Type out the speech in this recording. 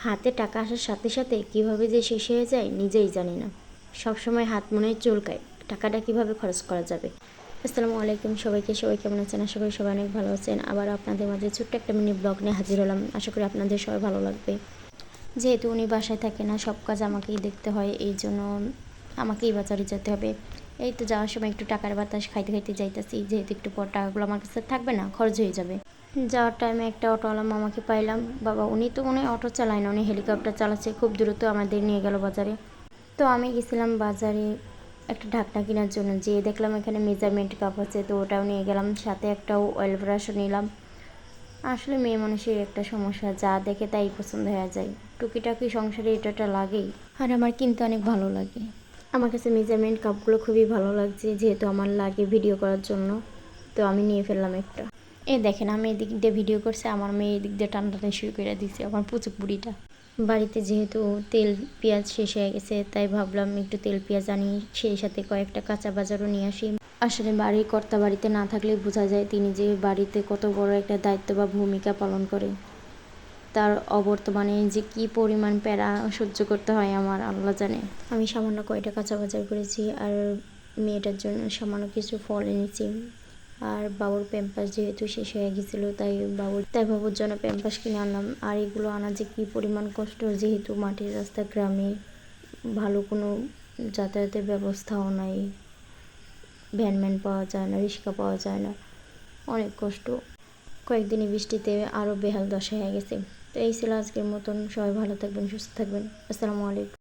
হাতে টাকা আসার সাথে সাথে কীভাবে যে শেষ হয়ে যায় নিজেই জানি না। সবসময় হাত মনে হয় চুলকায়, টাকাটা কীভাবে খরচ করা যাবে। আসসালামু আলাইকুম সবাইকে, সবাই কেমন আছেন? আশা করি সবাই অনেক ভালো আছেন। আবার আপনাদের মাঝে ছোট্ট একটা মিনি ব্লগ নিয়ে হাজির হলাম। আশা করি আপনাদের সবাই ভালো লাগবে। যেহেতু উনি বাসায় থাকে না, সব কাজ আমাকেই দেখতে হয়, এই জন্য আমাকেই বাজারে যেতে হবে। এই তো যাওয়ার সময় একটু টাকার বাতাস খাইতে খাইতে যাইতেছি, যেহেতু একটু পর টাকাগুলো আমার কাছে থাকবে না, খরচ হয়ে যাবে। যাওয়ার টাইমে একটা অটোওয়ালা মামাকে পাইলাম। বাবা উনি তো মনে হয় অটো চালায় না, উনি হেলিকপ্টার চালাচ্ছে। খুব দ্রুত আমাদের নিয়ে গেল বাজারে। তো আমি গেছিলাম বাজারে একটা ঢাকনা কেনার জন্য, যেয়ে দেখলাম এখানে মেজারমেন্ট কাপ আছে, তো ওটাও নিয়ে গেলাম। সাথে একটা অয়েল ব্রাশও নিলাম। আসলে মেয়ে মানুষের একটা সমস্যা, যা দেখে তাই পছন্দ হয়ে যায়। টুকিটাকি সংসারে এটা লাগেই, আর আমার কিনতে অনেক ভালো লাগে। আমার কাছে মেজারমেন্ট কাপগুলো খুবই ভালো লাগছে, যেহেতু আমার লাগে ভিডিও করার জন্য, তো আমি নিয়ে ফেললাম একটা। এই দেখেন, আমি এদিক দিয়ে ভিডিও করছি, আমার মেয়ে এদিক দিয়ে টানটানি শুরু করে দিচ্ছে আমার পুচুক বুড়িটা। বাড়িতে যেহেতু তেল পেঁয়াজ শেষ হয়ে গেছে, তাই ভাবলাম একটু তেল পেঁয়াজ আনি, সেই সাথে কয়েকটা কাঁচা বাজারও নিয়ে আসি। আসলে বাড়ির কর্তা বাড়িতে না থাকলে বোঝা যায় তিনি যে বাড়িতে কত বড় একটা দায়িত্ব বা ভূমিকা পালন করে। তার অবর্তমানে যে কি পরিমাণ প্যারা সহ্য করতে হয় আমার আল্লাহ জানে। আমি সামান্য কয়টা কাঁচা বাজার করেছি, আর মেয়েটার জন্য সামান্য কিছু ফল এনেছি। আর বাবুর প্যাম্পাস যেহেতু শেষ হয়ে গেছিলো, তাই বাবুর জন্য প্যাম্পাস কিনে আনলাম। আর এগুলো আনা যে কী পরিমাণ কষ্ট, যেহেতু মাটির রাস্তা, গ্রামে ভালো কোনো যাতায়াতের ব্যবস্থাও নাই, ভ্যানম্যান পাওয়া যায় না, রিক্সা পাওয়া যায় না, অনেক কষ্ট। কয়েকদিনই বৃষ্টিতে আরও বেহাল দশা হয়ে গেছে। তো এই ছিল আজকের মতন। সবাই ভালো থাকবেন, সুস্থ থাকবেন। আসসালামু আলাইকুম।